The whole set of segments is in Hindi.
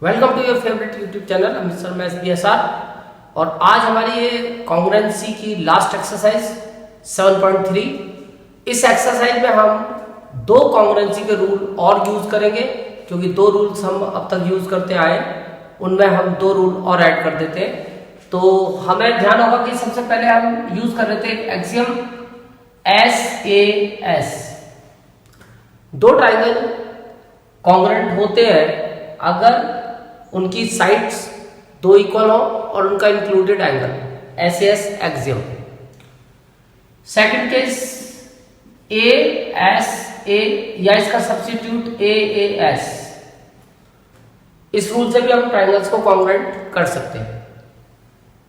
Welcome to your favourite YouTube channel Mister Maths BSR। और आज हमारी ये कॉन्ग्रुएंसी की लास्ट एक्सरसाइज 7.3। इस एक्सरसाइज में हम दो कॉन्ग्रुएंसी के रूल और यूज करेंगे, क्योंकि दो रूल्स हम अब तक यूज करते आए, उनमें हम दो रूल और ऐड कर देते हैं। तो हमें ध्यान होगा कि सबसे पहले हम यूज कर रहे थे एक एक्सियम SAS। दो ट्राइंगल कॉन्ग्रुएंट होते हैं अगर उनकी साइड्स दो इक्वल हो और उनका included angle SAS axiom. Second case ASA या इसका सब्स्टिट्यूट AAS। इस रूल से भी हम ट्राइंगल्स को कॉन्ग्रुएंट कर सकते हैं।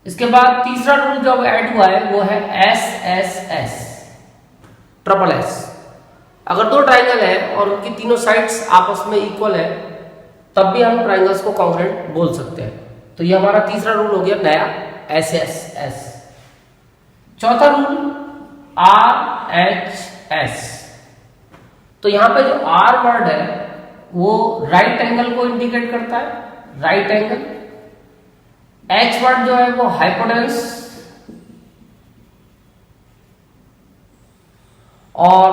इसके बाद तीसरा रूल जो ऐड हुआ है वो है SSS, ट्रिपल S। अगर दो ट्राइंगल है और उनकी तीनों साइड्स आपस में इक्वल है तब भी हम ट्राइंगल्स को कॉन्ग्रुएंट बोल सकते हैं। तो ये हमारा तीसरा रूल हो गया नया SSS। चौथा रूल RHS। तो यहां पे जो R वर्ड है वो राइट एंगल को इंडिकेट करता है, राइट एंगल। H वर्ड जो है वो हाइपोटेन्यूस, और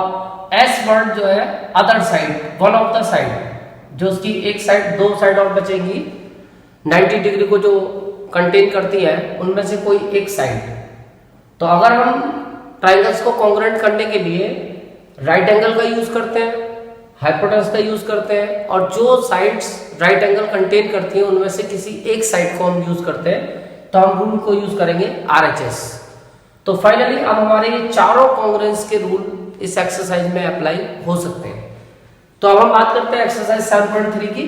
S वर्ड जो है other side, one of the side, जो उसकी एक साइड, दो साइड और बचेंगी 90 डिग्री को जो कंटेन करती है उनमें से कोई एक साइड। तो अगर हम ट्राइंगल्स को कॉन्ग्रुएंट करने के लिए राइट एंगल का यूज करते हैं, हाइपोटेन्यूस का यूज करते हैं, और जो साइड्स राइट एंगल कंटेन करती हैं उनमें से किसी एक साइड को हम यूज करते हैं, तो हम रूल को यूज करेंगे RHS। तो फाइनली अब हमारे ये चारों कॉन्ग्रुएंस के रूल इस एक्सरसाइज में अप्लाई हो सकते हैं। तो अब हम बात करते हैं एक्सरसाइज 7.3 की।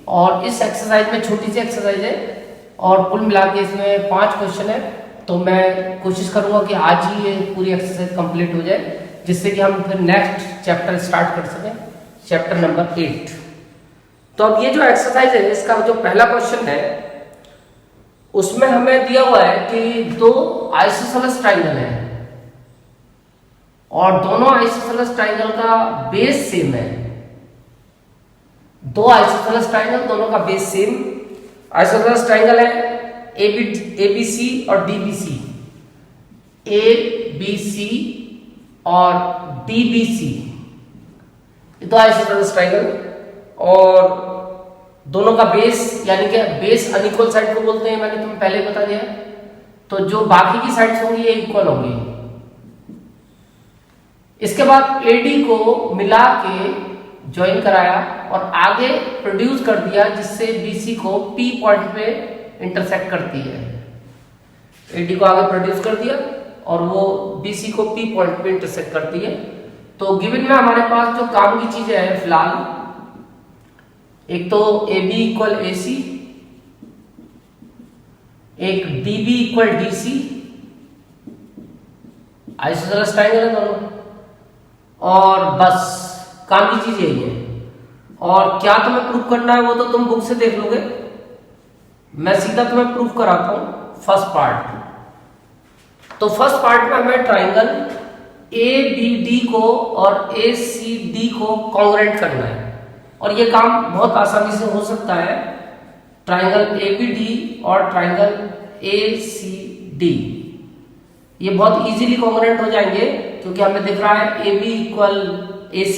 और इस एक्सरसाइज में छोटी सी एक्सरसाइज है और कुल मिला के इसमें 5 क्वेश्चन है। तो मैं कोशिश करूंगा कि आज ही ये पूरी एक्सरसाइज कंप्लीट हो जाए, जिससे कि हम फिर नेक्स्ट चैप्टर स्टार्ट कर सकें, चैप्टर नंबर 8। तो अब ये जो एक्सरसाइज है इसका जो पहला क्वेश्चन है उसमें हमें दिया हुआ है कि दो आइसोसेलेस ट्राइंगल है और दोनों आइसोसेलेस ट्राइंगल का बेस सेम है। दो आइसोसेलेस ट्राइंगल, दोनों का बेस सेम। आइसोसेलेस ट्राइंगल है ABC और DBC, ABC और DBC, ये दो आइसोसेलेस ट्राइंगल, और दोनों का बेस यानी कि बेस अनइक्वल साइड को बोलते हैं, मैंने तुम्हें पहले बता दिया। तो जो बाकी की साइड्स होंगी ये इक्वल होंगी। इसके बाद AD को मिला के ज्वाइन कराया और आगे प्रोड्यूस कर दिया, जिससे BC को P पॉइंट पे इंटरसेक्ट करती है। AD को आगे प्रोड्यूस कर दिया और वो BC को P पॉइंट पे इंटरसेक्ट करती है। तो गिवन में हमारे पास जो काम की चीजें हैं फिलहाल, एक तो AB इक्वल AC, एक DB equal DC, isosceles triangle है दोनों, और बस काम की चीज यही है। और क्या तुम्हें प्रूफ करना है वो तो तुम बुक से देख लोगे, मैं सीधा तुम्हें प्रूफ कराता हूं फर्स्ट पार्ट। तो फर्स्ट पार्ट में हमें ट्राइंगल ABD को और ACD को कॉन्ग्रुएंट करना है, और ये काम बहुत आसानी से हो सकता है। ट्राइंगल ABD और ट्राइंगल ACD ये बहुत इजीली कॉन्ग्रुएंट हो जाएंगे, क्योंकि हमें दिख रहा है AB इक्वल AC,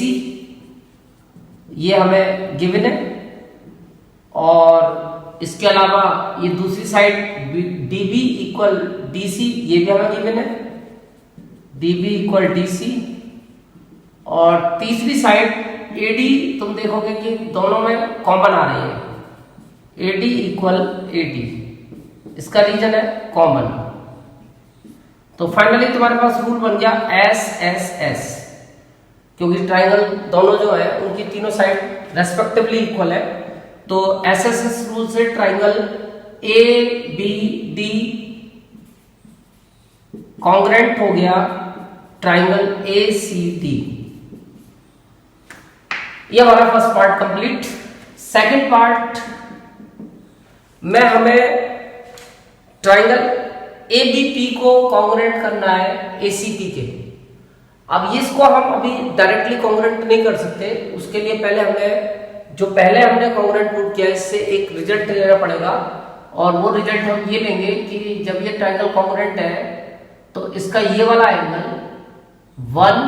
ये हमें गिवन है। और इसके अलावा ये दूसरी साइड DB इक्वल DC, ये भी हमें गिवन है, DB इक्वल DC। और तीसरी साइड AD तुम देखोगे कि दोनों में कॉमन आ रही है, AD इक्वल AD, इसका रीजन है कॉमन। तो फाइनली तुम्हारे पास रूल बन गया SSS, क्योंकि ट्राइंगल दोनों जो है उनकी तीनों साइड रेस्पेक्टिवली इक्वल है। तो SSS रूल से ट्राइंगल ABD कॉन्ग्रुएंट हो गया ट्राइंगल ACD। ये हमारा first part complete. Second part में हमें ट्राइंगल ABP को कॉन्ग्रुएंट करना है ACP के। अब इसको हम अभी डायरेक्टली कॉन्ग्रुएंट नहीं कर सकते, उसके लिए पहले हमें जो पहले हमने कॉन्ग्रुएंट प्रूव किया इससे एक रिजल्ट लेना पड़ेगा, और वो रिजल्ट हम ये लेंगे कि जब ये ट्रायंगल कॉन्ग्रुएंट है तो इसका ये वाला एंगल 1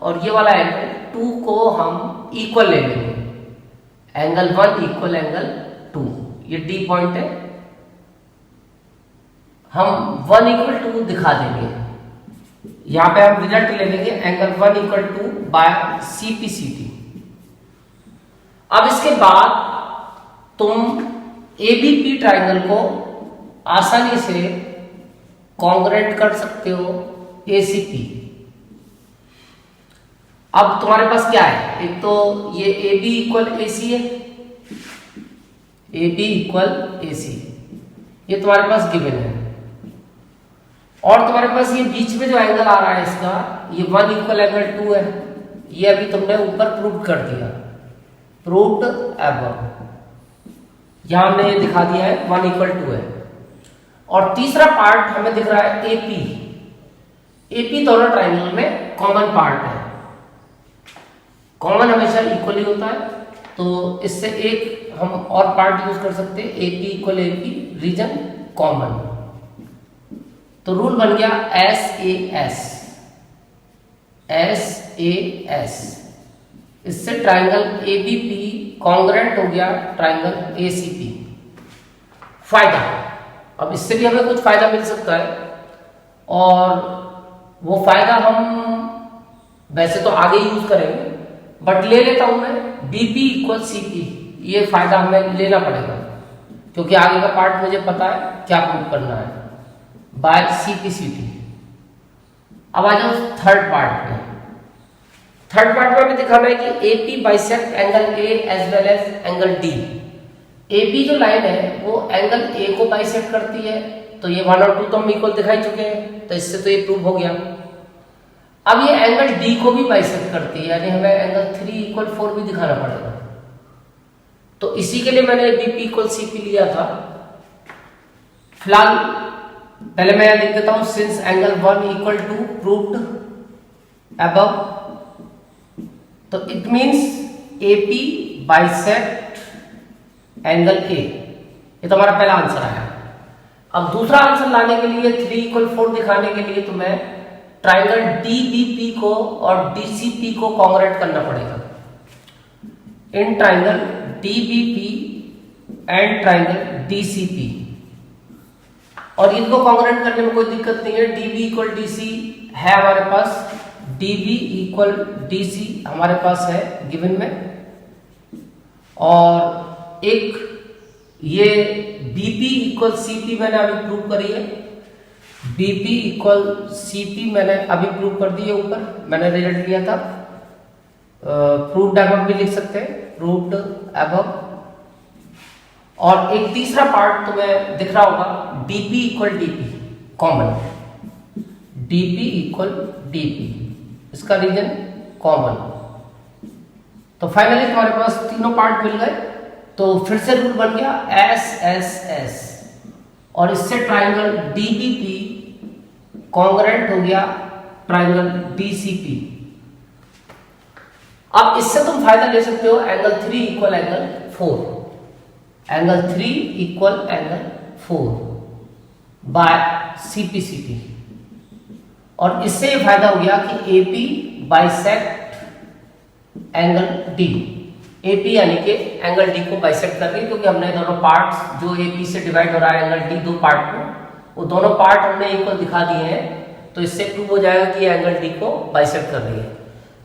और ये वाला एंगल 2 को हम इक्वल ले लेंगे। एंगल 1 इक्वल एंगल 2, ये डी पॉइंट है, हम 1 इक्वल 2 दिखा देंगे। यहां पे हम रिजल्ट ले लेंगे एंगल 1 इक्वल 2 बाय CPCT। अब इसके बाद तुम ABP ट्राइंगल को आसानी से कॉन्ग्रुएंट कर सकते हो ACP। अब तुम्हारे पास क्या है, एक तो ये AB इक्वल AC है, AB इक्वल AC, ये तुम्हारे पास गिवन है, और तुम्हारे पास ये बीच में जो एंगल आ रहा है इसका ये 1 इक्वल एंगल 2 है, ये अभी तुमने ऊपर प्रूव कर दिया, प्रूव्ड अबव, यहां हमने ये दिखा दिया है 1 इक्वल 2 है। और तीसरा पार्ट हमें दिख रहा है AP। AP दोनों ट्राइंगल में कॉमन पार्ट है, कॉमन हमेशा इक्वली होता है, तो इससे एक हम और पार्ट यूज कर सकते हैं, AP equal AP, reason common. तो रूल बन गया SAS। इससे ट्राइंगल ABP कॉन्ग्रुएंट हो गया ट्राइंगल ACP। फायदा, अब इससे भी हमें कुछ फायदा मिल सकता है, और वो फायदा हम वैसे तो आगे यूज करेंगे, बट ले लेता हूं मैं BP इक्वल CP, ये फायदा हमें लेना पड़ेगा क्योंकि आगे का पार्ट मुझे पता है क्या प्रूव करना है बाय CPCT। अब आ जाओ थर्ड पार्ट में। थर्ड पार्ट में हमें दिखाना है कि AP bisect angle A as well as angle D। AB जो लाइन है वो एंगल A को बाइसेक्ट करती है, तो ये 1 और 2 तो हम इक्वल दिखाई चुके हैं, तो इससे तो ये प्रूव हो गया। अब ये एंगल D को भी बाइसेक्ट करती है, यानी हमें एंगल 3 इक्वल 4 भी दिखाना पड़ेगा। तो इसी के लिए मैंने BP इक्वल CP लिया था। फिलहाल पहले मैं यहां लिख देता हूं, since angle 1 equal to proved above, तो it means AP bisect angle A। ये तो हमारा पहला आंसर आया। अब दूसरा आंसर लाने के लिए 3 इक्वल 4 दिखाने के लिए तुम्हें ट्राइंगल DBP को और DCP को कॉन्ग्रुएंट करना पड़ेगा। In triangle DBP and triangle DCP, और इनको कॉन्ग्रुएंट करने में कोई दिक्कत नहीं है। DB इक्वल DC है हमारे पास, DB इक्वल DC हमारे पास है गिवन में, और एक ये BP इक्वल CP मैंने अभी प्रूव करी है, BP इक्वल CP मैंने अभी प्रूव कर दी है, ऊपर मैंने रिजल्ट लिया था। प्रूव्ड अबव भी लिख सकते हैं, प्रूव्ड अबव। और एक तीसरा पार्ट तुम्हें दिख रहा होगा, DP equal DP common, DP equal DP, इसका रीजन कॉमन। तो फाइनली तुम्हारे पास तीनों पार्ट मिल गए, तो फिर से रूल बन गया SSS, और इससे ट्राइंगल DBP कॉन्ग्रुएंट हो गया ट्राइंगल DCP। अब इससे तुम फायदा ले सकते हो angle 3 equal angle 4, angle 3 equal angle 4 by CPCT, और इससे ये फायदा हो गया कि AP bisect angle D। AP यानी कि एंगल D को बाइसेक्ट कर रही है, क्योंकि हमने दोनों पार्ट्स जो AP से डिवाइड हो रहा है एंगल D दो पार्ट में, वो दोनों पार्ट हमने इक्वल दिखा दिए हैं, तो इससे प्रूव हो जाएगा कि एंगल D को बाइसेक्ट कर रही है।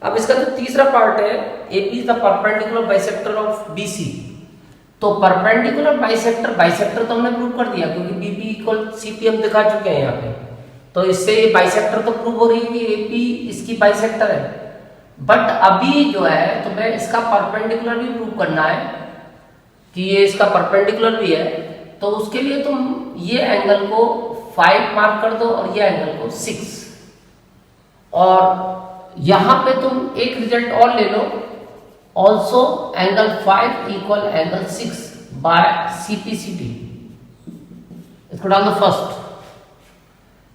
अब इसका जो तीसरा पार्ट है, AP is the perpendicular bisector of BC, तो परपेंडिकुलर बाइसेक्टर तो हमने प्रूव कर दिया, क्योंकि BP इक्वल CP हम दिखा चुके हैं यहाँ पे, तो इससे ये बाइसेक्टर तो प्रूव हो रही है कि AP इसकी बाइसेक्टर है। बट अभी जो है तुम्हें इसका परपेंडिकुलर भी प्रूव करना है कि ये इसका परपेंडिकुलर भी है, तो उसके लिए तुम ये एंगल को 5 मार्क कर दो और ये एंगल को 6, और यहां पे तुम एक रिजल्ट और ले लो, also angle 5 equal angle 6 by CPCT। इसको डाल दो फर्स्ट,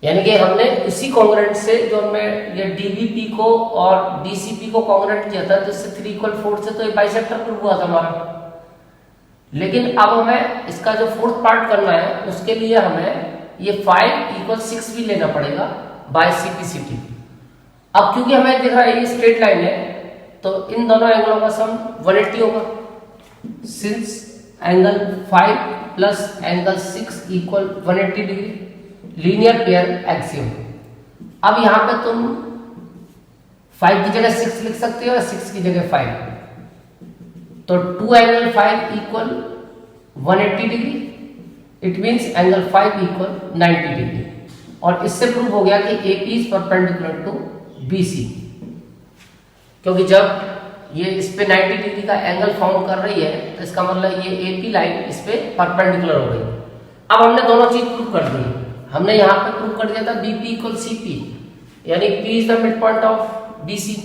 यानी कि हमने इसी कॉन्ग्रेंट से जो हमें ये डीबीपी को और डीसीपी को कॉन्ग्रेंट किया था, तो इससे 3 = 4 से तो ये बाइसेक्टर प्रूव हुआ था हमारा। लेकिन अब हमें इसका जो फोर्थ पार्ट करना है, उसके लिए हमें ये 5 = 6 भी लेना पड़ेगा बाय सीपीसीटी। अब क्योंकि हमें दिख रहा है ये स्ट्रेट लाइन है, तो इन दोनों एंगलों का सम 180 होगा। Since angle 5 plus angle 6 = 180 degree, linear pair axiom. अब यहां पे तुम 5 की जगह 6 लिख सकते हो या 6 की जगह 5। तो 2 angle 5 = 180 degree, it means angle 5 = 90 degree. और इससे प्रूव हो गया कि AP is perpendicular to BC, क्योंकि जब ये इस पे 90 डिग्री का एंगल फॉर्म कर रही है, तो इसका मतलब ये AP लाइन इस पे परपेंडिकुलर हो गई। अब हमने दोनों चीज प्रूव कर दी। हमने यहाँ पे प्रूव कर दिया था BP = CP, यानी P is the mid point of BC।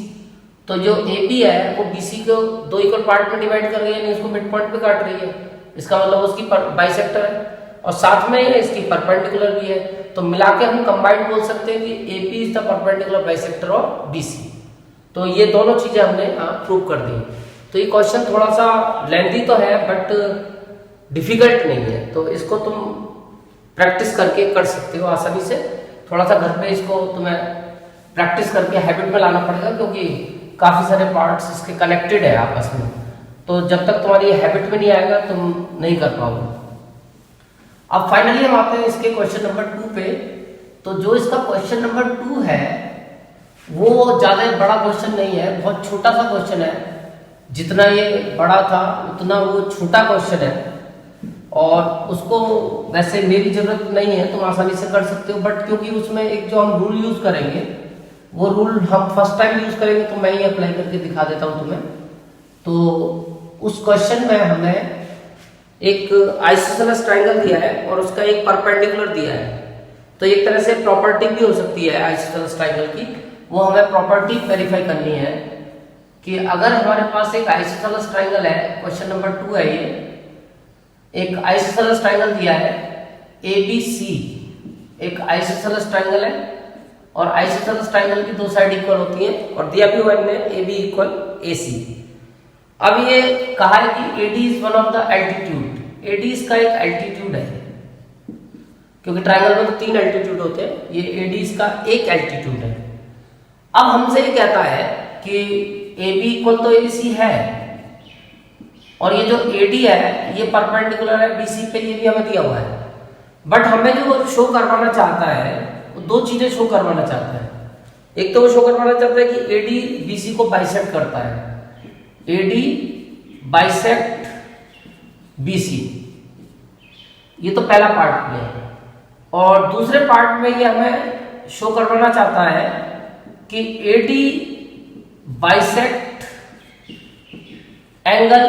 तो जो AB है वो BC को 2 इक्वल पार्ट में डिवाइड कर रही है, यानी उसको मिड पॉइंट पे काट रही है। इसका मतलब उसकी बाइसेक्टर है, और साथ में इसकी परपेंडिकुलर भी है। तो मिला के हम कंबाइंड बोल सकते हैं कि AP is the perpendicular bisector of BC। तो ये दोनों चीजें हमने प्रूव कर दी। तो ये क्वेश्चन थोड़ा सा लेंथी तो है, बट डिफिकल्ट नहीं है। तो इसको तुम प्रैक्टिस करके कर सकते हो आसानी से। थोड़ा सा घर पे इसको तुम्हें प्रैक्टिस करके हैबिट में लाना पड़ेगा, क्योंकि काफी सारे पार्ट्स इसके कनेक्टेड है आपस में। तो जब तक तुम्हारी हैबिट में नहीं आएगा तुम नहीं कर पाओगे। अब फाइनली हम आते हैं इसके क्वेश्चन नंबर 2 पे। तो जो इसका क्वेश्चन नंबर 2 है वो ज्यादा बड़ा क्वेश्चन नहीं है, बहुत छोटा सा क्वेश्चन है। जितना ये बड़ा था उतना वो छोटा क्वेश्चन है, और उसको वैसे मेरी जरूरत नहीं है, तुम आसानी से कर सकते हो। बट क्योंकि उसमें एक जो हम रूल यूज करेंगे, वो रूल हम फर्स्ट टाइम यूज करेंगे, तो मैं ही अप्लाई करके दिखा देता हूं तुम्हें। तो उस क्वेश्चन में हमें एक आइसोसेलेस ट्रायंगल दिया है और उसका एक परपेंडिकुलर दिया है। तो एक तरह से प्रॉपर्टी भी हो सकती है आइसोसेलेस ट्रायंगल की, वो हमें प्रॉपर्टी वेरीफाई करनी है कि अगर हमारे पास एक आइसोसेलेस ट्रायंगल है, क्वेश्चन नंबर 2 है ये, एक आइसोसेलेस ट्रायंगल दिया है ABC, एक आइसोसेलेस ट्रायंगल है, और आइसोसेलेस ट्रायंगल की 2 साइड इक्वल होती हैं, और दिया भी हुआ है AB = AC। अब ये कहा है कि AD is one of the altitude, AD इसका एक एल्टीट्यूड है, क्योंकि ट्रायंगल में तो 3 एल्टीट्यूड होते हैं, ये AD इसका एक एल्टीट्यूड है। अब हमसे ये कहता है कि AB = तो AC है, और ये जो AD है ये परपेंडिकुलर है BC पे, ये भी हमें दिया हुआ है। बट हमें जो शो करवाना चाहता है वो 2 चीजें शो करवाना चाहता है। एक तो वो शो करवाना चाहता है कि AD BC को बाइसेक्ट करता है, AD बाइसेक्ट BC, ये तो पहला पार्ट में है। और दूसरे पार्ट में ये हमें शो करवाना चाहता है कि AD bisect angle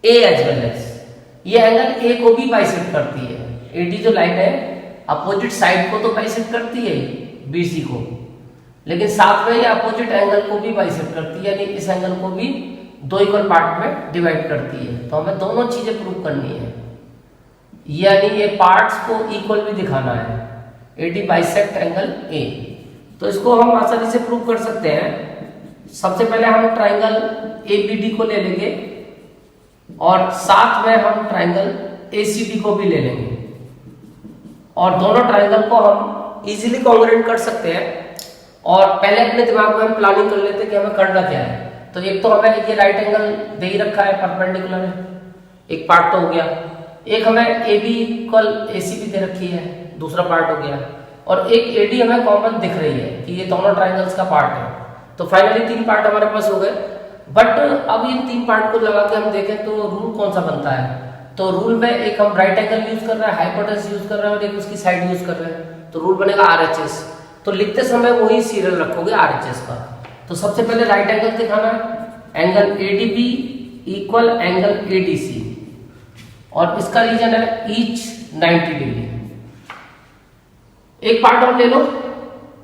A as well as, ये एंगल A को भी बाइसेक्ट करती है। AD जो लाइन है अपोजिट साइड को तो बाइसेक्ट करती है BC को, लेकिन साथ में ये अपोजिट एंगल को भी बाइसेक्ट करती है, यानी इस एंगल को भी 2 इक्वल पार्ट में डिवाइड करती है। तो हमें दोनों चीजें प्रूव करनी है, यानी ये पार्ट्स को इक्वल भी दिखाना है। AD बाइसेक्ट एंगल A, तो इसको हम आसानी से प्रूव कर सकते हैं। सबसे पहले हम ट्रायंगल ABD को ले लेंगे, और साथ में हम ट्रायंगल ACD को भी ले लेंगे, और दोनों ट्रायंगल को हम इजीली कॉन्ग्रुएंट कर सकते हैं। और पहले अपने दिमाग में हम प्लानिंग कर लेते हैं कि हमें करना क्या है। तो एक तो हमें ये राइट एंगल दे ही रखा है, परपेंडिकुलर है, एक पार्ट तो हो गया। एक हमें AB = AC भी दे रखी है, दूसरा पार्ट हो गया। और एक AD हमें कॉमन दिख रही है कि ये दोनों ट्रायंगल्स का पार्ट है। तो फाइनली 3 पार्ट हमारे पास हो गए। बट अब इन 3 पार्ट को लगा के हम देखें तो रूल कौन सा बनता है। तो रूल में एक हम राइट एंगल यूज कर रहे हैं, हाइपोटेनस यूज कर रहे हैं, और एक उसकी साइड यूज कर रहे हैं। तो रूल बनेगा RHS। तो लिखते समय वही सीरियल रखोगे RHS का। तो सबसे पहले राइट एंगल दिखाना है, एंगल ADB = एंगल ADC, और इसका रीजन है ईच 90 डिग्री। एक पार्ट और ले लो,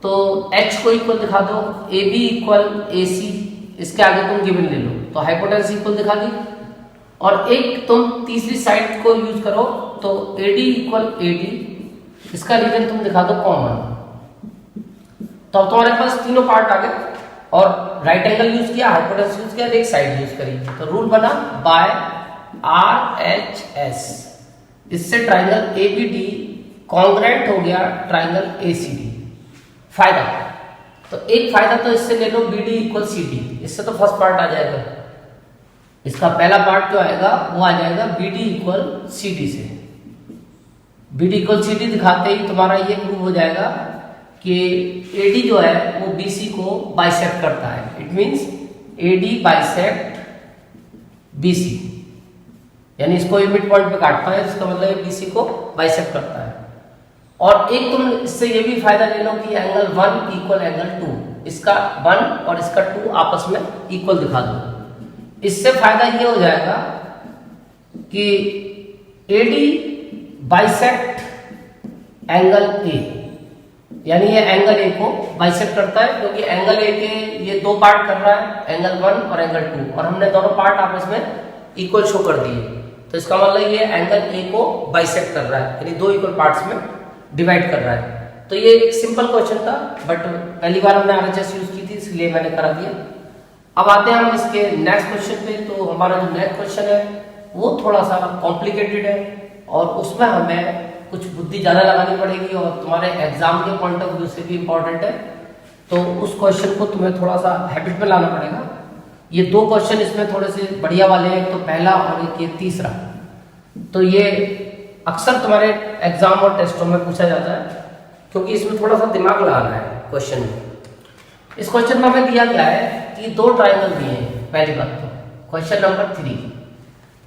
तो H को इक्वल दिखा दो, AB = AC, इसके आगे तुम गिवन ले लो, तो हाइपोटेनस इक्वल दिखा दी। और एक तुम तीसरी साइड को यूज करो, तो AD = AD, इसका रीजन तुम दिखा दो कॉमन। तो अब तुम्हारे पास तीनों पार्ट आ गए और राइट एंगल यूज किया, हाइपोटेन्यूस यूज किया, एक साइड यूज करी। तो रूल बना बाय RHS, इससे ट्राइंगल ABD कॉन्ग्रुएंट हो गया ट्राइंगल ACD। फायदा तो एक फायदा तो इससे ले लो BD इक्वल CD, इससे तो फर्स्ट पार्ट आ जाएगा। इसका पहला पार्ट जो आएगा वो आ जाएगा BD इक्वल CD से। BD इक्वल CD दिखाते ही तुम्हारा ये प्रूव हो जाएगा कि AD जो है वो BC को बाइसेक्ट करता है। It means AD bisect BC, यानी इसको मिड पॉइंट पे काटता है, इसका मतलब BC को बाइसेक्ट करता है। और एक तुम इससे ये भी फायदा ले लो कि एंगल 1 इक्वल एंगल 2, इसका 1 और इसका 2 आपस में इक्वल दिखा दो। इससे फायदा ये हो जाएगा कि AD बाइसेक्ट एंगल A, यानी ये एंगल A को बाइसेक्ट करता है, क्योंकि एंगल A के ये दो पार्ट कर रहा है, एंगल 1 और एंगल 2, और हमने दोनों पार्ट आपस में इक्वल शो कर दिए। तो इसका मतलब ये एंगल A को बाइसेक्ट कर रहा है, यानी दो इक्वल पार्ट्स में डिवाइड कर रहा है। तो ये एक सिंपल क्वेश्चन था, बट पहली बार हमने RHS यूज की थी, इसलिए मैंने करा दिया। अब आते हैं हम इसके नेक्स्ट क्वेश्चन पे। तो हमारा जो नेक्स्ट क्वेश्चन है वो थोड़ा सा कॉम्प्लिकेटेड है और उसमें हमें कुछ बुद्धि ज़्यादा लगानी पड़ेगी और तुम्हारे एग्जाम के पॉइंट ऑफ व्यू से भी इम्पोर्टेंट है। तो उस क्वेश्चन को तुम्हें थोड़ा सा हैबिट में लाना पड़ेगा। ये दो क्वेश्चन इसमें थोड़े से बढ़िया वाले हैं, तो पहला और एक ये तीसरा। तो ये अक्सर तुम्हारे एग्जाम और टेस्टों में पूछा जाता है, क्योंकि इसमें थोड़ा सा दिमाग लगाना है क्वेश्चन में। इस क्वेश्चन में हमें दिया गया है कि दो ट्राइंगल दिए हैं। पहली बात तो क्वेश्चन नंबर 3,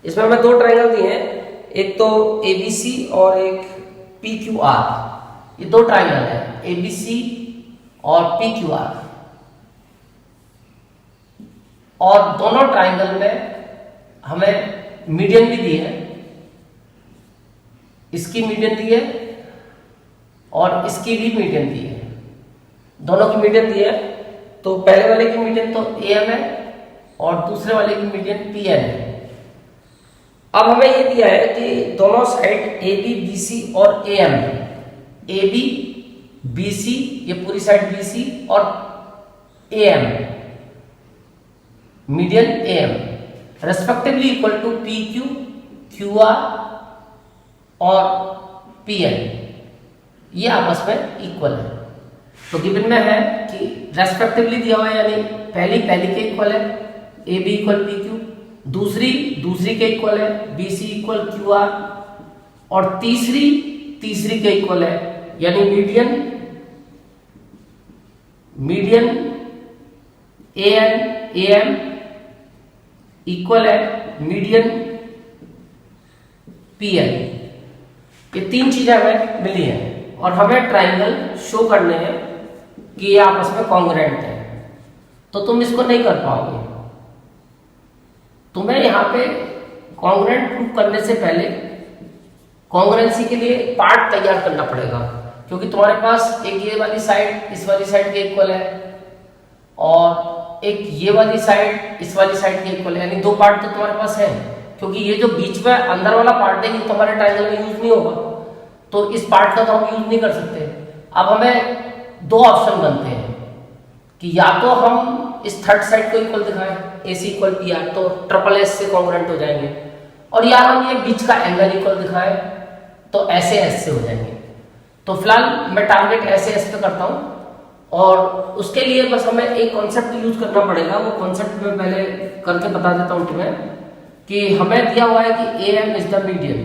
इसमें हमें दो ट्राइंगल दिए हैं, एक तो ABC और एक PQR। ये दो ट्राइंगल है, ABC और PQR, और दोनों ट्राइंगल में हमें मीडियन भी दी है। इसकी मीडियन दी है और इसकी भी मीडियन दी है, दोनों की मीडियन दी है। तो पहले वाले की मीडियन तो AM है और दूसरे वाले की मीडियन PN है। अब हमें ये दिया है कि दोनों साइड AB, BC और AM, AB, BC, ये पूरी साइड BC और AM, median AM, respectively equal to PQ, QR और PN, ये आपस में इक्वल है। तो गिवन में है कि रेस्पेक्टिवली दिया हुआ है, यानी पहली के इक्वल है, AB इक्वल PQ, दूसरी के इक्वल है, BC इक्वल QR, और तीसरी के इक्वल है, यानी मीडियन AM इक्वल है मीडियन PN। ये तीन चीजें हमें मिली हैं और हमें ट्राइंगल शो करने हैं कि ये आपस में कॉन्ग्रुएंट है। तो तुम इसको नहीं कर पाओगे। तुम्हें यहाँ पे कॉन्ग्रुएंट प्रूव करने से पहले कॉन्ग्रुएंसी के लिए पार्ट तैयार करना पड़ेगा, क्योंकि तुम्हारे पास एक ये वाली साइड इस वाली साइड के इक्वल है और एक ये वाली साइड इस वाली साइड के इक्वल है, यानी दो पार्ट तो तुम्हारे पास है। क्योंकि ये जो बीच में अंदर वाला पार्ट है ये तुम्हारे ट्राइंगल में यूज नहीं होगा, तो इस पार्ट का तो हम यूज नहीं कर सकते। अब हमें दो ऑप्शन बनते हैं कि या तो हम इस थर्ड साइड को इक्वल दिखाएं, AC इक्वल PR, तो ट्रिपल S से कॉन्ग्रुएंट हो जाएंगे, और या हम ये बीच का एंगल इक्वल दिखाएं तो ऐसे S से हो जाएंगे। तो फिलहाल मैं टारगेट ऐसे S पे करता हूँ, और उसके लिए बस हमें एक कॉन्सेप्ट यूज करना पड़ेगा। वो कॉन्सेप्ट मैं पहले करके बता देता हूँ तुम्हें कि हमें दिया हुआ है कि AM is the median.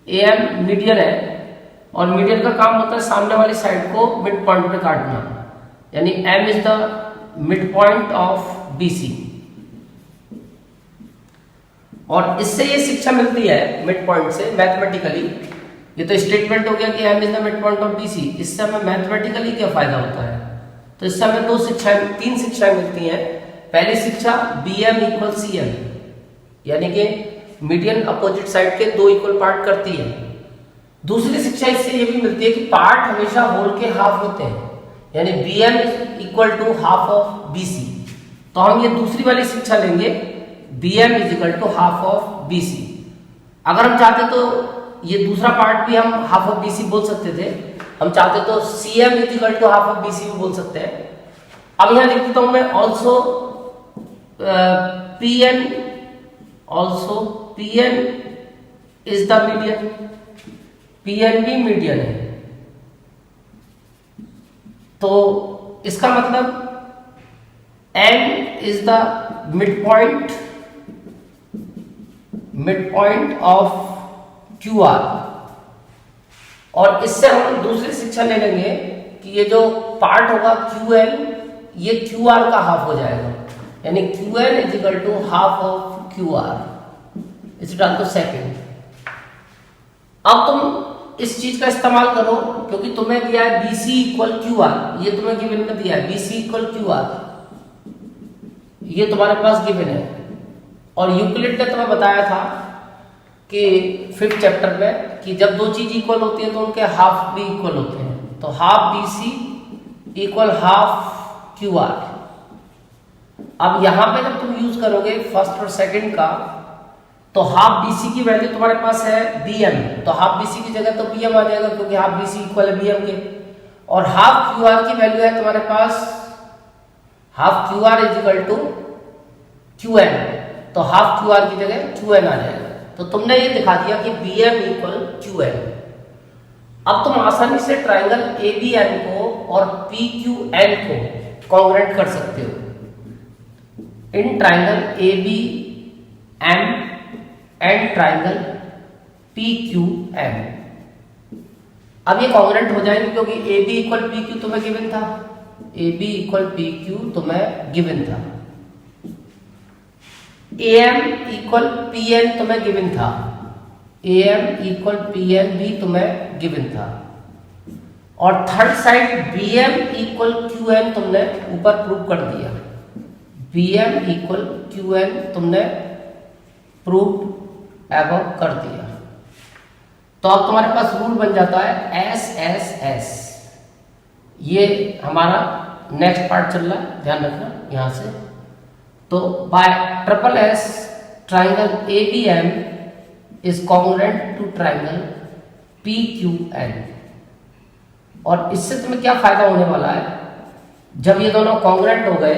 AM median है और मीडियन का काम होता है सामने वाली साइड को मिड पॉइंट पे काटना, यानी M is the mid point of BC। और इससे ये शिक्षा मिलती है मिड पॉइंट से मैथमेटिकली। ये तो स्टेटमेंट हो गया कि M is the mid point of BC। इससे हमें मैथमेटिकली क्या फायदा होता है? तो इससे हमें तीन शिक्षाएं मिलती हैं। पहली शिक्षा BM इक्वल CM, यानी कि मीडियन अपोजिट साइड के दो इक्वल पार्ट करती है। दूसरी शिक्षा इससे ये भी मिलती है कि पार्ट हमेशा होल के हाफ होते हैं, यानी BM equal to half of BC। तो हम ये दूसरी वाली शिक्षा लेंगे, BM is equal to half of BC। अगर हम चाहते तो ये दूसरा पार्ट भी हम हाफ ऑफ BC बोल सकते थे, हम चाहते तो CM equal to half of BC भी बोल सकते हैं। अब यहाँ लिख देता हूं मैं also PN is the median, PN भी मीडियन है। तो इसका मतलब N is the mid point of QR। और इससे हम दूसरी शिक्षा ले लेंगे कि ये जो पार्ट होगा QL, ये QR का हाफ हो जाएगा, यानी QL is equal to half of QR। इसे डाल दो सेकेंड। अब तुम इस चीज का इस्तेमाल करो, क्योंकि तुम्हें दिया है BC इक्वल QR, ये तुम्हें गिवन में दिया है BC इक्वल QR, ये तुम्हारे पास गिवन है। और यूक्लिड ने तुम्हें बताया था कि 5th चैप्टर में कि जब दो चीज इक्वल होती है तो उनके हाफ भी इक्वल होते हैं। तो half BC equal half QR। अब यहां पे जब तुम यूज करोगे फर्स्ट और सेकंड का, तो हाफ BC की वैल्यू तुम्हारे पास है BM, तो हाफ BC की जगह तो BM आ जाएगा, क्योंकि हाफ BC इक्वल है BM के। और हाफ QR की वैल्यू है तुम्हारे पास, half QR is equal to QN, तो हाफ QR की जगह QN आ जाएगा। तो तुमने ये दिखा दिया कि BM इक्वल QN। अब तुम आसानी से ट्राइंगल ABN को और PQN को कॉन्ग्रुएंट कर सकते हो in triangle ABN and triangle PQN। अब ये कॉन्ग्रुएंट हो जाएंगे, क्योंकि AB इक्वल PQ तुम्हें गिवन था, AB इक्वल PQ तुम्हें गिवन था, AM इक्वल PN तुम्हें गिवन था, AM इक्वल PN भी तुम्हें गिवन था। और third side BM equal QN तुमने ऊपर प्रूव कर दिया, BM इक्वल QN तुमने प्रूव एवं कर दिया। तो अब तुम्हारे पास रूल बन जाता है SSS। ये हमारा नेक्स्ट पार्ट चल रहा है, ध्यान रखना यहां से। तो by triple S triangle ABM is congruent to triangle PQN। और इससे तुम्हें क्या फायदा होने वाला है, जब ये दोनों कॉन्ग्रुएंट हो गए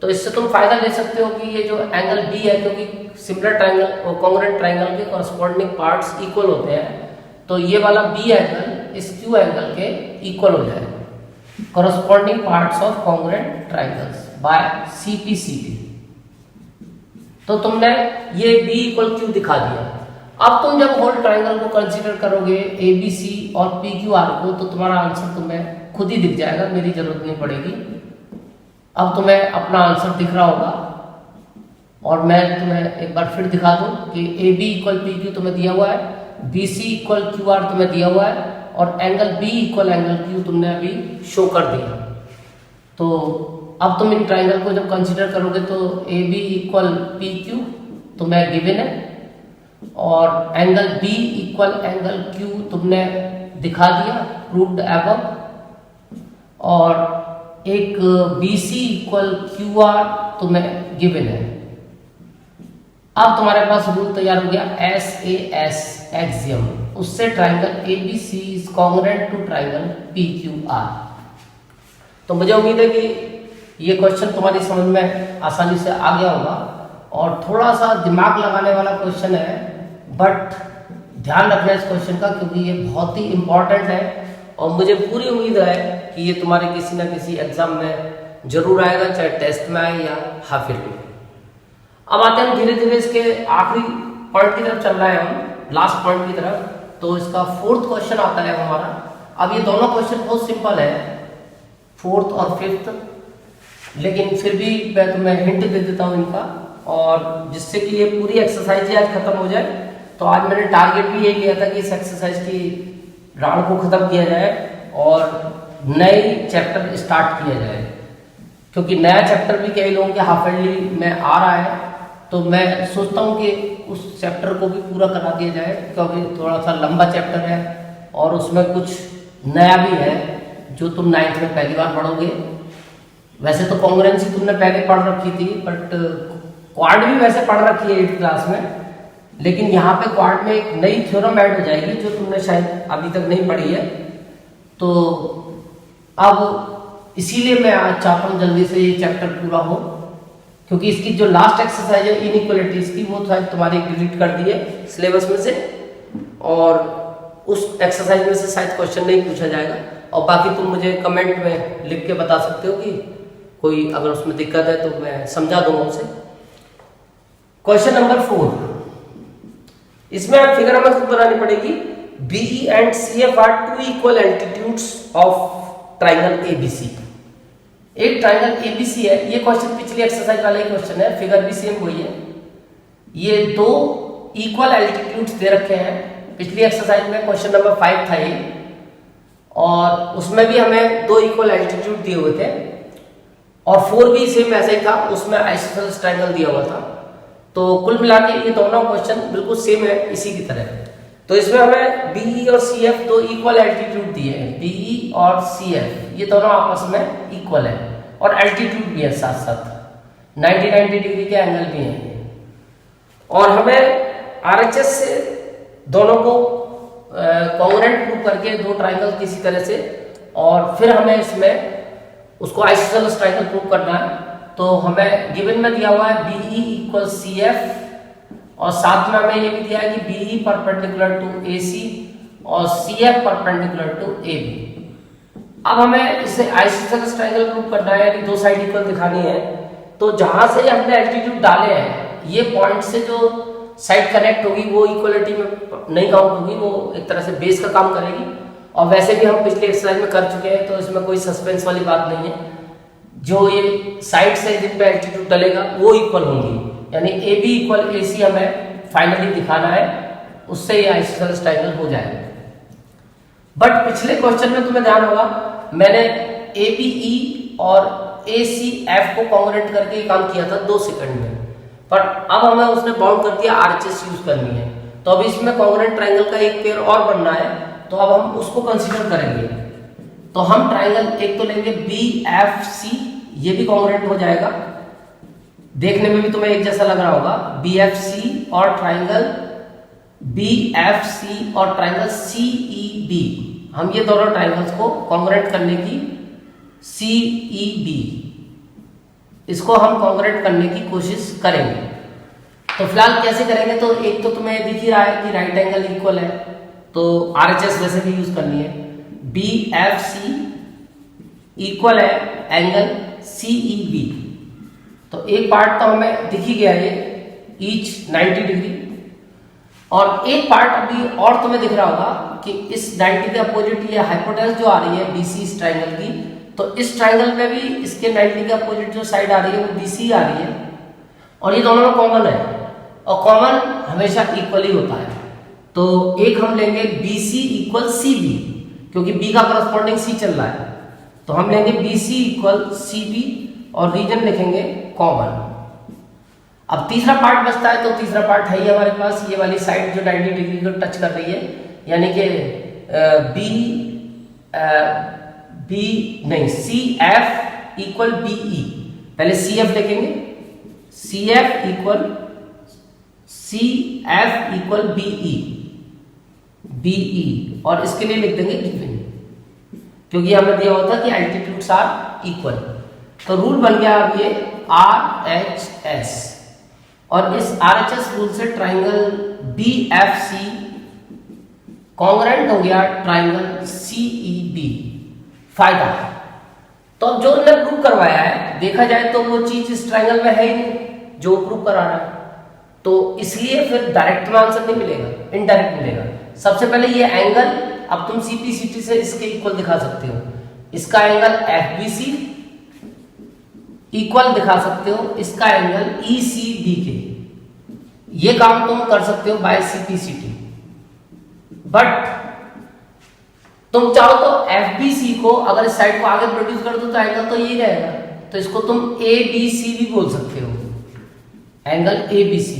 तो इससे तुम फायदा ले सकते हो कि ये जो एंगल B है, क्योंकि सिमिलर ट्राइंगल और कॉन्ग्रुएंट ट्राइंगल के कॉरस्पॉन्डिंग पार्ट्स इक्वल होते हैं, तो ये वाला B एंगल इस Q एंगल के इक्वल हो जाएगा, corresponding parts of congruent triangles by CP तो तुमने ये B इक्वल Q दिखा दिया। अब तुम जब होल ट्राइंगल को कंसीडर करोगे ABC और PQR को, तो तुम्हारा आंसर तुम्हें खुद ही दिख जाएगा, मेरी जरूरत नहीं पड़ेगी। अब तुम्हें अपना आंसर दिख रहा होगा, और मैं तुम्हें एक बार फिर दिखा दूं कि AB इक्वल PQ तुम्हें दिया हुआ है, BC इक्वल QR तुम्हें दिया हुआ है, और angle B equal angle Q तुमने अभी शो कर दिया। तो अब तुम इन ट्राइंगल को जब कंसीडर करोगे तो AB इक्वल PQ तुम्हें गिवन है, और angle B equal angle Q तुमने दिखा दिया, प्रूव्ड एबव, और एक BC इक्वल QR तुम्हें गिवन है। अब तुम्हारे पास रूल तैयार हो गया SAS एक्सियम, उससे triangle ABC is congruent to triangle PQR। तो मुझे उम्मीद है कि ये क्वेश्चन तुम्हारी समझ में आसानी से आ गया होगा, और थोड़ा सा दिमाग लगाने वाला क्वेश्चन है, बट ध्यान रखना इस क्वेश्चन का, क्योंकि ये बहुत ही इंपॉर्टेंट है, और मुझे पूरी उम्मीद है कि ये तुम्हारे किसी ना किसी एग्जाम में जरूर आएगा, चाहे टेस्ट में आए या हाफ ईयरली में। अब आते हैं धीरे धीरे इसके आखिरी पॉइंट की तरफ चल रहा है, हम लास्ट पॉइंट की तरफ। तो इसका 4th क्वेश्चन आता है हमारा। अब ये दोनों क्वेश्चन बहुत सिंपल है, 4th और 5th, लेकिन फिर भी मैं तुम्हें हिंट दे देता हूँ इनका, और जिससे कि ये पूरी एक्सरसाइज ही आज खत्म हो जाए। तो आज मैंने टारगेट भी यही लिया था कि इस एक्सरसाइज की राउंड को खत्म किया जाए और नए चैप्टर स्टार्ट किया जाए, क्योंकि नया चैप्टर भी कई लोगों के हाफ ईयरली में आ रहा है। तो मैं सोचता हूँ कि उस चैप्टर को भी पूरा करा दिया जाए, क्योंकि थोड़ा सा लंबा चैप्टर है और उसमें कुछ नया भी है जो तुम 9th में पहली बार पढ़ोगे। वैसे तो कॉन्ग्रुएंसी तुमने पहले पढ़ रखी थी, बट क्वाड भी वैसे पढ़ रखी है 8th क्लास में, लेकिन यहाँ पे क्वाड में एक नई थ्योरम ऐड हो जाएगी जो तुमने शायद अभी तक नहीं पढ़ी है। तो अब इसीलिए मैं आज चाहता हूँ जल्दी से ये चैप्टर पूरा हो, क्योंकि इसकी जो लास्ट एक्सरसाइज है इनइक्वालिटीज की वो शायद तुम्हारी डिलीट कर दी है सिलेबस में से, और उस एक्सरसाइज में से शायद क्वेश्चन नहीं पूछा जाएगा। और बाकी तुम मुझे कमेंट में लिख के बता सकते हो कि कोई अगर उसमें दिक्कत है तो मैं समझा दूंगा उसे। क्वेश्चन नंबर 4, इसमें आप फिगर हमें खुद बनानी पड़ेगी। BE and CF are two equal altitudes of triangle ABC। एक ट्राइंगल ABC है, ये क्वेश्चन पिछली एक्सरसाइज वाला ही क्वेश्चन है, फिगर भी सेम वही है। ये दो इक्वल एल्टीट्यूड्स दे रखे हैं, पिछली एक्सरसाइज में क्वेश्चन नंबर 5 था ये, और उसमें भी हमें दो इक्वल एल्टीट्यूड दिए हुए थे, और 4 भी सेम ऐसा ही था, उसमें आइसोसेलेस ट्राइंगल दिया हुआ था। तो कुल मिला के ये दोनों क्वेश्चन बिल्कुल सेम है इसी की तरह। तो इसमें हमें BE और CF दो इक्वल एल्टीट्यूड दिए हैं, BE और CF ये दोनों आपस में इक्वल है, और एल्टीट्यूड भी है साथ साथ, 90 डिग्री के एंगल भी हैं, और हमें RHS से दोनों को कॉन्ग्रुएंट प्रूव करके दो ट्राइंगल किसी तरह से, और फिर हमें इसमें उसको आइसोसेलेस ट्राइंगल प्रूव करना है। तो हमें गिवन में दिया हुआ है BE इक्वल CF, और साथ में हमें ये भी दिया है कि BE परपेंडिकुलर टू AC और CF परपेंडिकुलर टू AB। अब हमें इसे आइसोसेलेस ट्राइंगल प्रूव करना है, यानी दो साइड इक्वल दिखानी है। तो जहां से हमने एल्टीट्यूड डाले हैं, ये पॉइंट से जो साइड कनेक्ट होगी वो इक्वलिटी में नहीं काउंट होगी, वो एक तरह से बेस का काम करेगी। और वैसे भी हम पिछले एक्सरसाइज में कर चुके हैं, तो इसमें कोई सस्पेंस वाली बात नहीं है। जो ये साइड से जिन पे एल्टीट्यूड डलेगा वो इक्वल होंगी, यानी AB इक्वल AC हमें फाइनली दिखाना है, उससे ये आइसोसेलेस ट्राइंगल हो जाएगा। बट पिछले क्वेश्चन में तुम्हें ध्यान होगा मैंने ABE और ACF को कॉन्ग्रुएंट करके काम किया था 2 सेकंड में, पर अब हमें उसने बाउंड कर दिया RHS यूज करनी है। तो अब इसमें कॉन्ग्रुएंट ट्राइंगल का एक पेयर और बनना है, तो अब हम उसको कंसीडर करेंगे। तो हम ट्राइंगल एक तो लेंगे BFC, ये भी कॉन्ग्रुएंट हो जाएगा, देखने में भी तुम्हें एक जैसा लग रहा होगा, BFC और ट्राइंगल BFC और ट्राइंगल CEB, हम ये दोनों ट्राइंगल्स को कॉन्ग्रुएंट करने की CEB, इसको हम कॉन्ग्रुएंट करने की कोशिश करेंगे। तो फिलहाल कैसे करेंगे, तो एक तो तुम्हें दिख ही रहा है कि राइट एंगल इक्वल है, तो RHS वैसे भी यूज करनी है। BFC इक्वल है एंगल CEB, तो एक पार्ट तो हमें दिख ही गया ये ईच 90 डिग्री, और एक पार्ट अभी और तुम्हें दिख रहा होगा कि इस 90 के अपोजिट ये हाइपोटेनस जो आ रही है BC इस ट्राइंगल की, तो इस ट्राइंगल में भी इसके 90 के अपोजिट जो साइड आ रही है वो BC आ रही है, और ये दोनों में कॉमन है, और कॉमन हमेशा इक्वल ही होता है। तो एक हम लेंगे BC इक्वल CB, क्योंकि B का करस्पॉन्डिंग C चल रहा है, तो हम लेंगे BC इक्वल CB और रीजन लिखेंगे कॉमन। अब तीसरा पार्ट बचता है, तो तीसरा पार्ट है ही हमारे पास, ये वाली साइड जो 90 डिग्री को टच कर रही है, यानी कि CF इक्वल BE, पहले CF लिखेंगे, CF इक्वल BE, और इसके लिए लिख देंगे गिवन, क्योंकि हमें दिया होता है कि एल्टीट्यूड्स आर इक्वल। तो रूल बन गया अब ये RHS, और इस RHS रूल से ट्राइंगल BFC कॉन्ग्रुएंट हो गया ट्राइंगल CEB। फायदा तो अब जो हमने प्रूव करवाया है, देखा जाए तो वो चीज इस ट्राइंगल में है ही नहीं जो प्रूव करा रहा है, तो इसलिए फिर डायरेक्ट में आंसर नहीं मिलेगा, इनडायरेक्ट मिलेगा। सबसे पहले ये एंगल, अब तुम CPCT से इसके इक्वल दिखा सकते हो, इसका एंगल FBC इक्वल दिखा सकते हो इसका एंगल ECB के, ये काम तुम कर सकते हो बाय CPCT। बट तुम चाहो तो FBC को अगर इस साइड को आगे प्रोड्यूस कर दो तो एंगल तो यही रहेगा, तो इसको तुम ABC भी बोल सकते हो, एंगल ABC,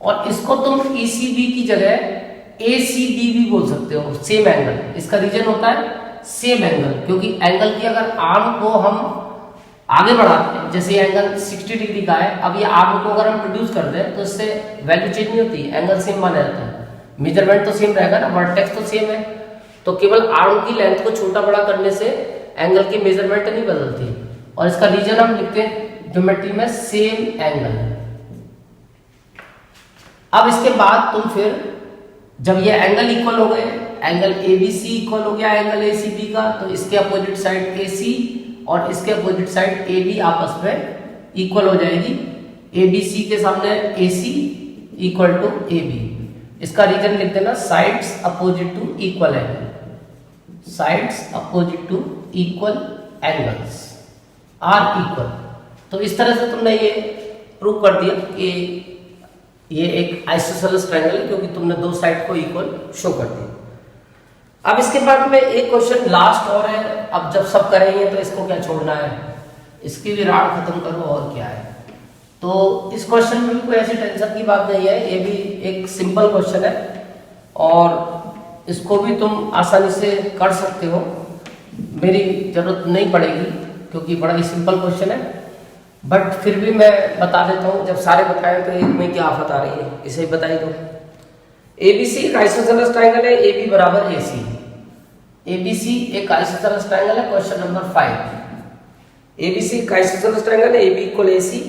और इसको तुम ECB की जगह ACB भी बोल सकते हो, सेम एंगल। इसका रीजन होता है सेम एंगल, क्योंकि एंगल की अगर आर्म को हम आगे बढ़ाते हैं। जैसे ये एंगल 60 डिग्री का है, अब ये आर्म को अगर हम प्रोड्यूस कर दें तो इससे वैल्यू चेंज नहीं होती, एंगल सेम माना जाता है, मेजरमेंट तो सेम रहेगा ना, वर्टेक्स तो सेम है, तो केवल आर्म की लेंथ को छोटा बड़ा करने से एंगल की मेजरमेंट नहीं बदलती। और इसका रीजन हम लिखते हैं ज्योमेट्री में सेम एंगल। अब इसके बाद तुम फिर जब ये एंगल इक्वल हो गए, एंगल ABC इक्वल हो गया एंगल ACB का, तो इसके अपोजिट साइड AC और इसके अपोजिट साइड AB आपस में इक्वल हो जाएगी। ABC के सामने AC इक्वल टू AB। इसका रीजन लिख देना sides opposite to equal angle, sides opposite to equal angles are equal. तो इस तरह से तुमने ये प्रूव कर दिया कि ये एक आइसोसेलेस ट्रायंगल है, क्योंकि तुमने दो साइड को इक्वल शो कर दिया। अब इसके बाद में एक क्वेश्चन लास्ट और है। अब जब सब करेंगे तो इसको क्या छोड़ना है, इसकी भी राड खत्म करो और क्या है। तो इस क्वेश्चन में भी कोई ऐसी टेंशन की बात नहीं है, ये भी एक सिंपल क्वेश्चन है और इसको भी तुम आसानी से कर सकते हो, मेरी जरूरत नहीं पड़ेगी क्योंकि बड़ा ही सिंपल क्वेश्चन है। बट फिर भी मैं बता देता हूँ, जब सारे बताए तो एक में क्या आफत आ रही है, इसे ही बताई दो। ABC एक आइसोसेलेस ट्रायंगल है, AB बराबर AC। ABC एक आइसोसेलेस ट्रायंगल है, क्वेश्चन नंबर 5। ABC एक आइसोसेलेस ट्रायंगल है, AB equal AC।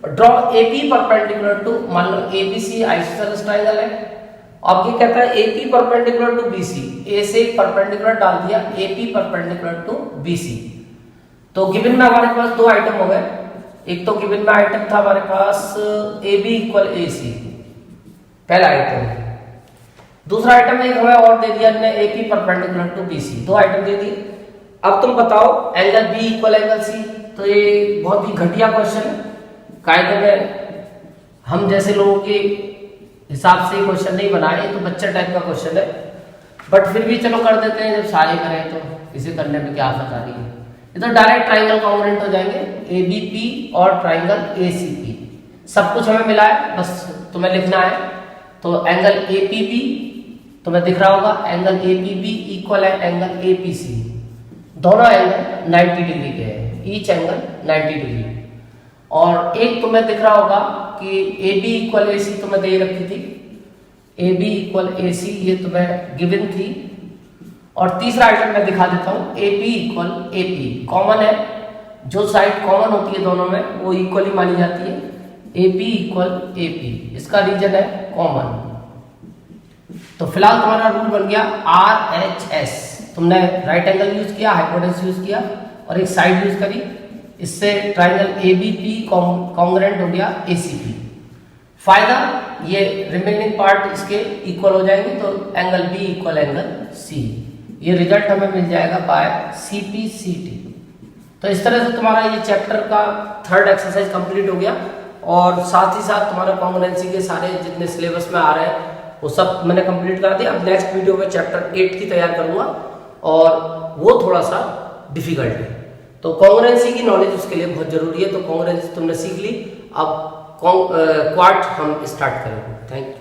Draw AB perpendicular to, मान लो ABC आइसोसेलेस ट्रायंगल है, अब ये कहता है AP perpendicular to BC। A से परपेंडिकुलर डाल दिया, AP परपेंडिकुलर टू BC। तो गिवन में हमारे पास दो आइटम हो गए। एक तो गिवन में आइटम था हमारे पास AB इक्वल AC, पहला आइटम। दूसरा आइटम एक हमें और दे दिया ने AP परपेंडिकुलर टू BC, दो आइटम दे दिए। अब तुम बताओ angle B equal angle C। तो ये बहुत ही घटिया क्वेश्चन है, कायदे में हम जैसे लोगों के हिसाब से क्वेश्चन नहीं बनाए, तो बच्चा टाइप का क्वेश्चन है, बट फिर भी चलो कर देते हैं। जब सारे करें तो इसे करने में क्या आफत आ रही है। ये तो डायरेक्ट ट्राइंगल कॉन्ग्रुएंट हो जाएंगे, ABP और ट्राइंगल ACP, सब कुछ हमें मिला है, बस तुम्हें लिखना है। तो एंगल APB तुम्हें दिख रहा होगा, एंगल APB इक्वल है एंगल APC, दोनों एंगल 90 डिग्री के हैं, ईच एंगल 90 डिग्री। और एक तुम्हें दिख रहा होगा कि AB इक्वल AC तुम्हें दे रखी थी, AB इक्वल AC ये तुम्हें गिवन थी। और तीसरा आइटम मैं दिखा देता हूँ, AP इक्वल AP कॉमन है, जो साइड कॉमन होती है दोनों में वो इक्वली मानी जाती है, AP इक्वल AP, इसका रीजन है कॉमन। तो फिलहाल तुम्हारा रूल बन गया RHS, तुमने राइट एंगल यूज किया, हाइपोटेन्यूस यूज किया और एक साइड यूज करी, इससे ट्राइंगल ABP कॉन्ग्रुएंट हो गया ACP। फायदा ये रिमेनिंग पार्ट इसके इक्वल हो जाएंगे, तो angle B equal angle C, ये रिजल्ट हमें मिल जाएगा बाय CPCT। तो इस तरह से तुम्हारा ये चैप्टर का थर्ड एक्सरसाइज कंप्लीट हो गया और साथ ही साथ तुम्हारा कॉन्ग्रुएंसी के सारे जितने सिलेबस में आ रहे हैं वो सब मैंने कंप्लीट करा दिया। अब नेक्स्ट वीडियो में चैप्टर 8 की तैयार करूंगा और वो थोड़ा सा डिफिकल्ट है, तो कॉन्ग्रुएंसी की नॉलेज उसके लिए बहुत जरूरी है। तो कॉन्ग्रुएंसी तुमने सीख ली, अब क्वाड हम स्टार्ट करेंगे। Thank you.